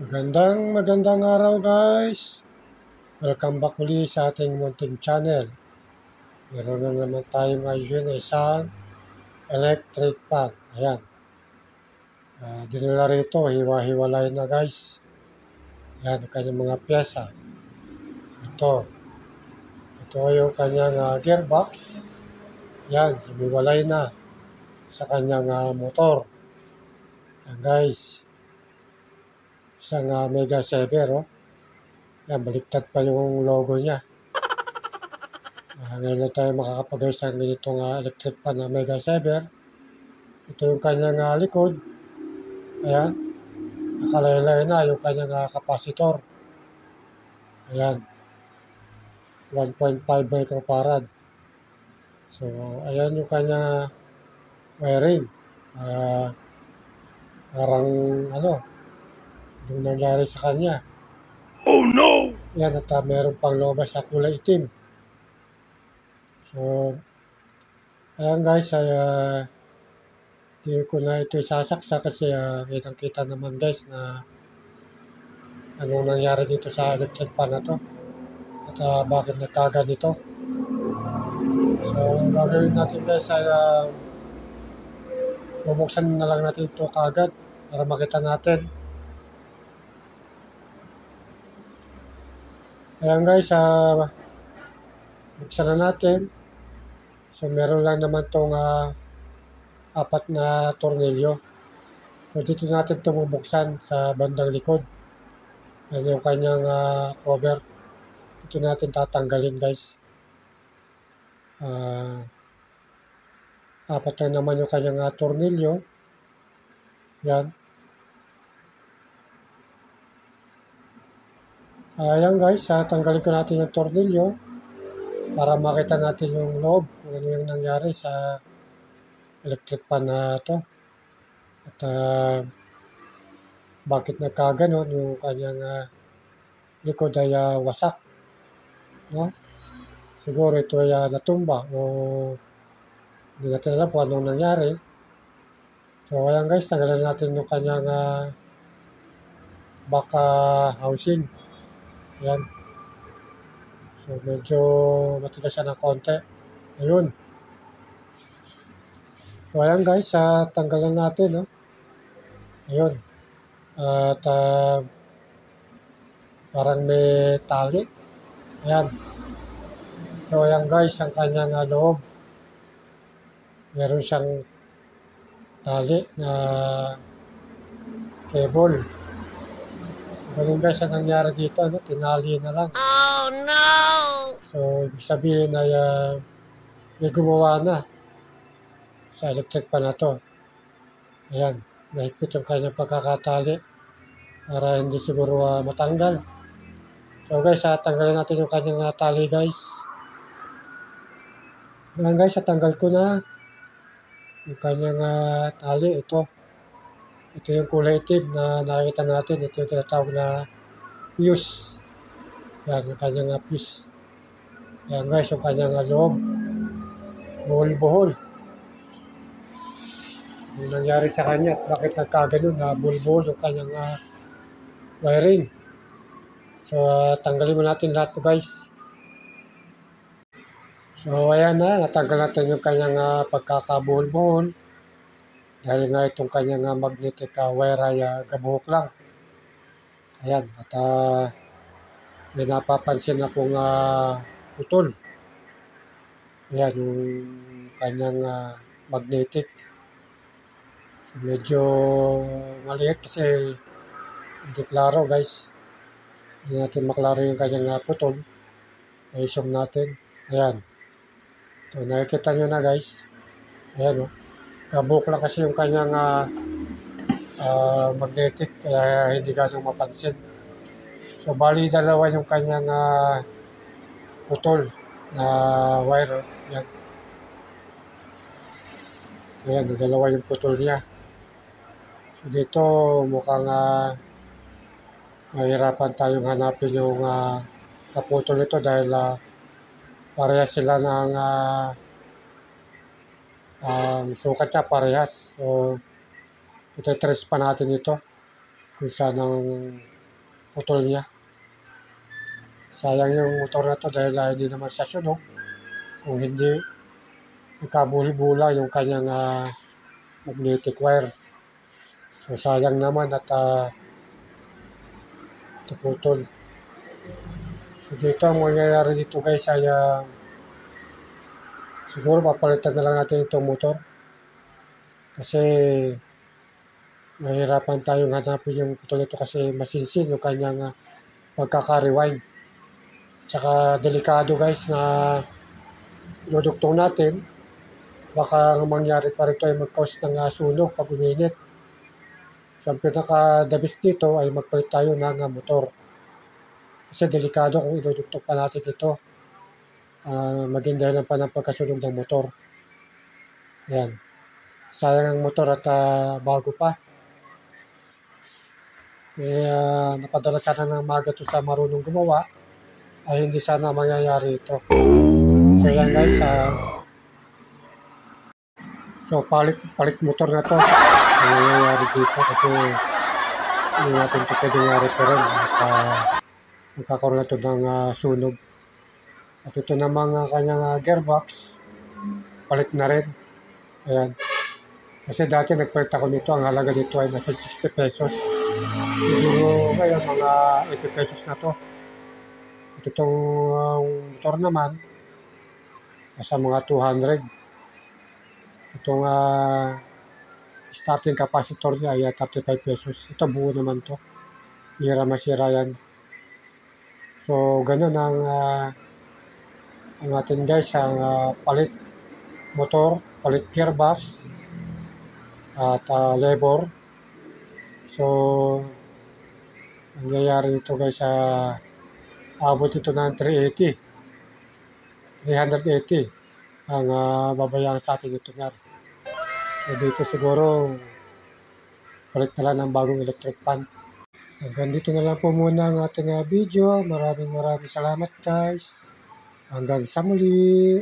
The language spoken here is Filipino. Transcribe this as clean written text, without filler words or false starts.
Magandang araw guys. Welcome back uli sa ating munting channel. Meron na naman tayo ngayon na isang electric fan. Ayan. Dinala rito, hiwa-hiwalay na guys. Ayan, ang kanyang mga pyesa. Ito. Ito yung kanyang gearbox. Ayan, hiwalay na sa kanyang motor. Ayan guys. Isang Mega Saver, oh. Ayan, baliktad pa yung logo niya. Ngayon lang tayo makakapagay sa ganitong electric fan na Mega Saver. Ito yung kanyang likod. Ayan. Nakalaylay na yung kanyang capacitor. Ayan. 1.5 microfarad. So, ayan yung kanyang wiring. Parang yung nangyari sa kanya. Oh no! Ayan, at meron pang lobas sa kulay itim. So, ayan guys, hindi ko na ito isasaksa kasi kitang-kita naman guys na anong nangyari dito sa electric fan na to at bakit nagkaganito. So, ang gagawin natin guys ay bubuksan na lang natin ito kagad para makita natin. Ayan guys, buksan na natin. So, meron lang naman itong 4 na tornilyo. So, dito natin ito bubuksan sa bandang likod. Yan yung kanyang cover. Dito natin tatanggalin guys. 4 na naman yung kanyang tornilyo. Yan. Ayan guys, tanggalin ko natin yung tornilyo para makita natin yung loob kung ano yung nangyari sa electric fan na to. At bakit nagkaganon yung kanyang likod ay wasak. No? Siguro ito ay natumba o hindi natin alam kung anong nangyari. So ayan guys, tanggalin natin yung kanyang back housing. Ayan. So medyo matigas siya ng konti. Ayun. So ayan guys, tanggalan natin. No? Ayun. At parang may tali. Ayan. So ayan guys, ang kanyang loob. Meron siyang tali na cable. Ganun guys ang nangyari dito. Tinali na lang. Oh no! So ibig sabihin ay may gumawa na sa electric fan na to. Ayan. Nahigpit yung kanyang pagkakatali para hindi siguro matanggal. So guys, tanggalin natin yung kanyang tali guys. Ayan guys, tanggal ko na yung kanyang tali. Ito yung kulay itim na nakikita natin. Ito yung tinatawag na fuse. Ayan, yung kanyang fuse. Ayan guys, yung kanyang loob. Buhol-buhol. Yung nangyari sa kanya at bakit nagkaganon na buhol-buhol yung kanyang wiring. So, tanggalin mo natin lahat guys. So, ayan na. Natanggal natin yung kanyang pagkakabuhol-buhol. Dahil nga itong kanyang magnetic wire ay gabuhok lang. Ayan. At may napapansin akong putol. Ayan yung kanyang magnetic. So, medyo maliit kasi hindi klaro guys. Hindi natin maklaro yung kanyang putol. I-zoom natin. Ayan. So, nakikita nyo na guys. Ayan o. Gabuhok lang kasi yung kanyang magnetic kaya hindi ganong mapansin. So, bali dalawa yung kanyang putol na wire. Ayan. Ayan, dalawa yung putol niya. So, dito mukhang mahirapan tayong hanapin yung kaputol nito dahil parehas sila ng sukat niya parehas. So, itatrace pa natin ito kung saan ang putol niya. Sayang yung motor na to dahil hindi naman siya sunog. Kung hindi, nagkabulbula yung kanyang magnetic wire. So sayang naman at naputol. So dito ang mangyayari dito guys ay siguro papalitan na lang natin itong motor. Kasi mahirapan tayong hanapin yung putol nito kasi masinsin yung kanyang pagkaka-rewind. Tsaka delikado guys na inuduktong natin. Baka ang mangyari pa rito ay mag-cause ng sunog pag uminit. So ang pinaka-dabis dito ay magpalit tayo ng motor. Kasi delikado kung iduduktok pa natin ito. Maging dahilan pa ng pagkasunog ng motor. Ayan. Sayang ang motor at bago pa. Napadala sana ng maga to sa marunong gumawa. Ay hindi sana mangyayari ito. So yan guys. So palit motor na to. Ang nangyayari dito kasi hindi natin ito pwedeng repair at magkakaroon na ito ng sunog. At ito namang kanyang gearbox, palit na rin. Ayan. Kasi dati nagpalit ako nito, ang halaga dito ay nasa 60 pesos. Siguro ngayon mga 80 pesos na to. At itong motor naman, nasa mga 200. Itong starting capacitor niya ay 35 pesos. Ito buo naman to. Hira masira yan. So ganun ang atin guys, ang palit motor, palit gearbox, at lever. So, nangyayari ito guys, abot ito ng 380 ang babayaran sa atin ito nga. So, dito siguro, palit na lang ng bagong electric pan. Hanggang dito na lang po muna ang ating video. Maraming salamat guys. Hanggang sa muli.